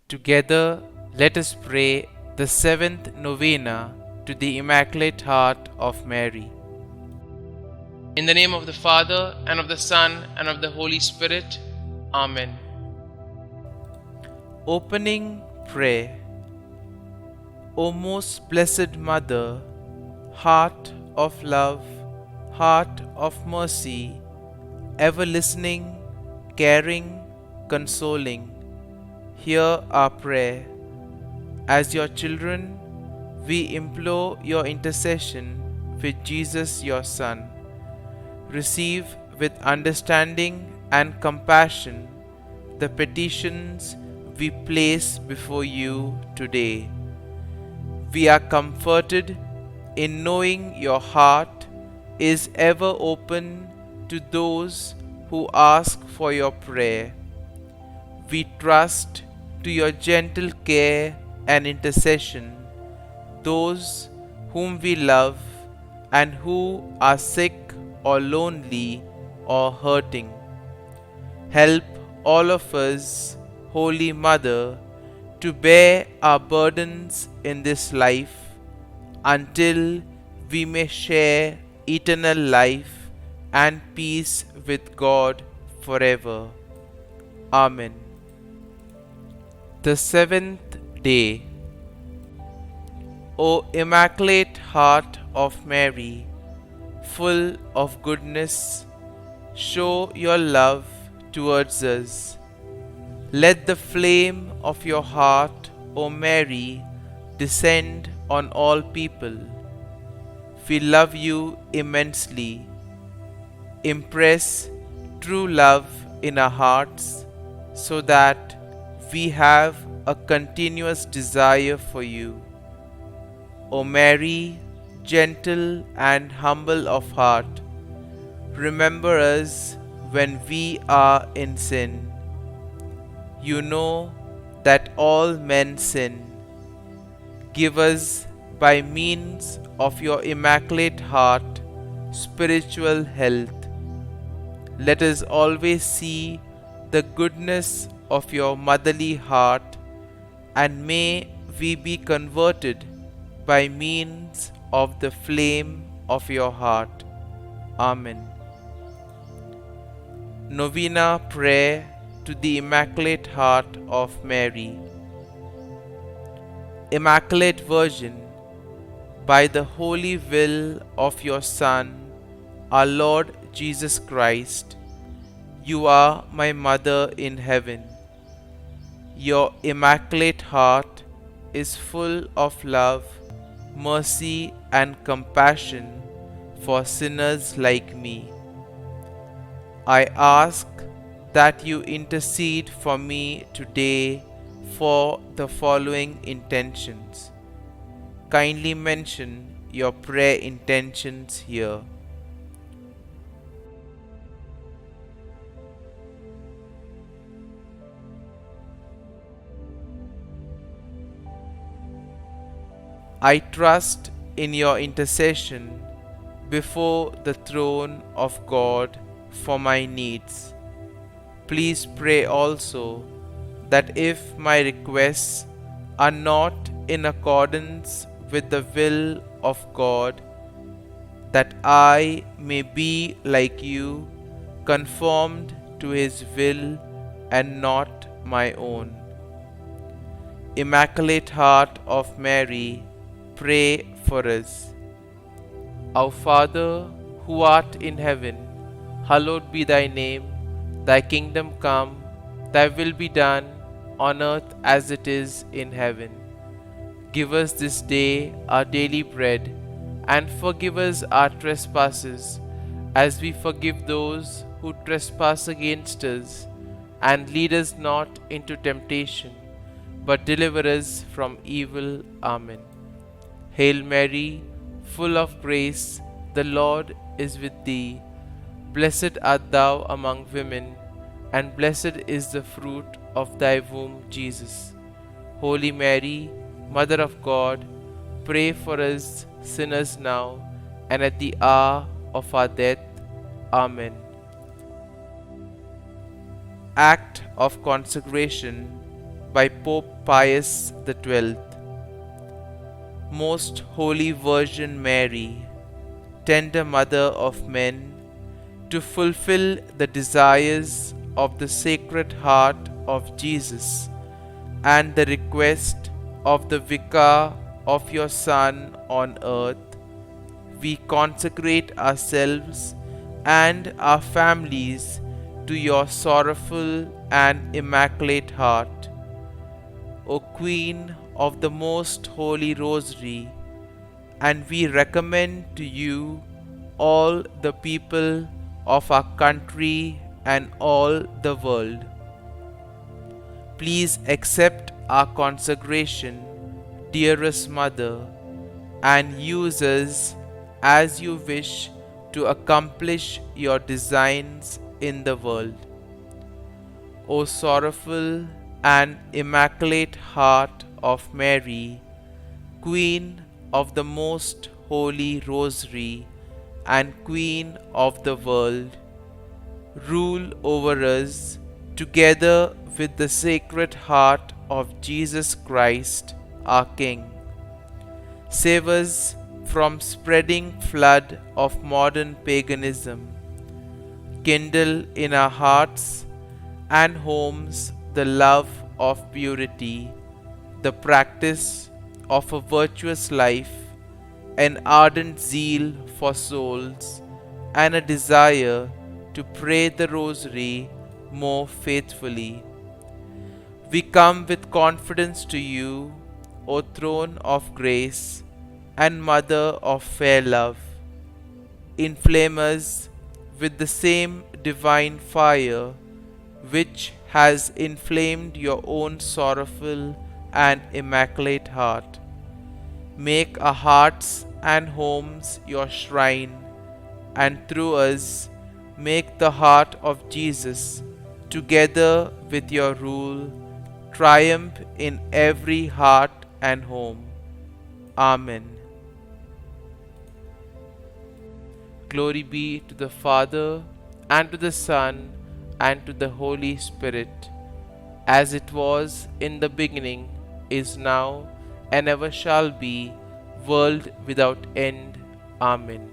Together, let us pray the seventh novena to the Immaculate Heart of Mary. In the name of the Father, and of the Son, and of the Holy Spirit. Amen. Opening Prayer. O most blessed Mother, heart of love, heart of mercy, ever listening, caring, consoling, hear our prayer. As your children, we implore your intercession with Jesus your Son. Receive with understanding and compassion the petitions we place before you today. We are comforted in knowing your heart is ever open to those who ask for your prayer. We trust to your gentle care and intercession those whom we love and who are sick or lonely or hurting. Help all of us, Holy Mother, to bear our burdens in this life until we may share eternal life and peace with God forever. Amen. The seventh day. O Immaculate Heart of Mary, full of goodness, show your love towards us. Let the flame of your heart, O Mary, descend on all people. We love you immensely. Impress true love in our hearts so that we have a continuous desire for you. O Mary, gentle and humble of heart, remember us when we are in sin. You know that all men sin. Give us, by means of your Immaculate Heart, spiritual health. Let us always see the goodness of your motherly heart, and may we be converted by means of the flame of your heart. Amen. Novena Prayer to the Immaculate Heart of Mary. Immaculate Virgin, by the holy will of your Son, our Lord Jesus Christ, you are my Mother in heaven. Your Immaculate Heart is full of love, mercy, and compassion for sinners like me. I ask that you intercede for me today for the following intentions. Kindly mention your prayer intentions here. I trust in your intercession before the throne of God for my needs. Please pray also that if my requests are not in accordance with the will of God, that I may be like you, conformed to His will and not my own. Immaculate Heart of Mary, pray for us. Our Father, who art in heaven, hallowed be thy name. Thy kingdom come, thy will be done, on earth as it is in heaven. Give us this day our daily bread, and forgive us our trespasses, as we forgive those who trespass against us. And lead us not into temptation, but deliver us from evil. Amen. Hail Mary, full of grace, the Lord is with thee. Blessed art thou among women, and blessed is the fruit of thy womb, Jesus. Holy Mary, Mother of God, pray for us sinners now and at the hour of our death. Amen. Act of consecration by Pope Pius XII. Most Holy Virgin Mary, tender Mother of men, to fulfill the desires of the Sacred Heart of Jesus and the request of the Vicar of your Son on earth, we consecrate ourselves and our families to your sorrowful and immaculate heart. O Queen of the Most Holy Rosary, and we recommend to you all the people of our country and all the world. Please accept our consecration, dearest Mother, and use us as you wish to accomplish your designs in the world. O sorrowful and immaculate heart of Mary, Queen of the Most Holy Rosary and Queen of the world, rule over us together with the Sacred Heart of Jesus Christ, our King. Save us from spreading flood of modern paganism. Kindle in our hearts and homes the love of purity, the practice of a virtuous life, an ardent zeal for souls, and a desire to pray the Rosary more faithfully. We come with confidence to you, O Throne of Grace and Mother of fair love. Inflame us with the same divine fire which has inflamed your own sorrowful and immaculate heart. Make our hearts and homes your shrine, and through us make the heart of Jesus, together with your rule, triumph in every heart and home. Amen. Glory be to the Father, and to the Son, and to the Holy Spirit, as it was in the beginning, is now, and ever shall be, world without end. Amen.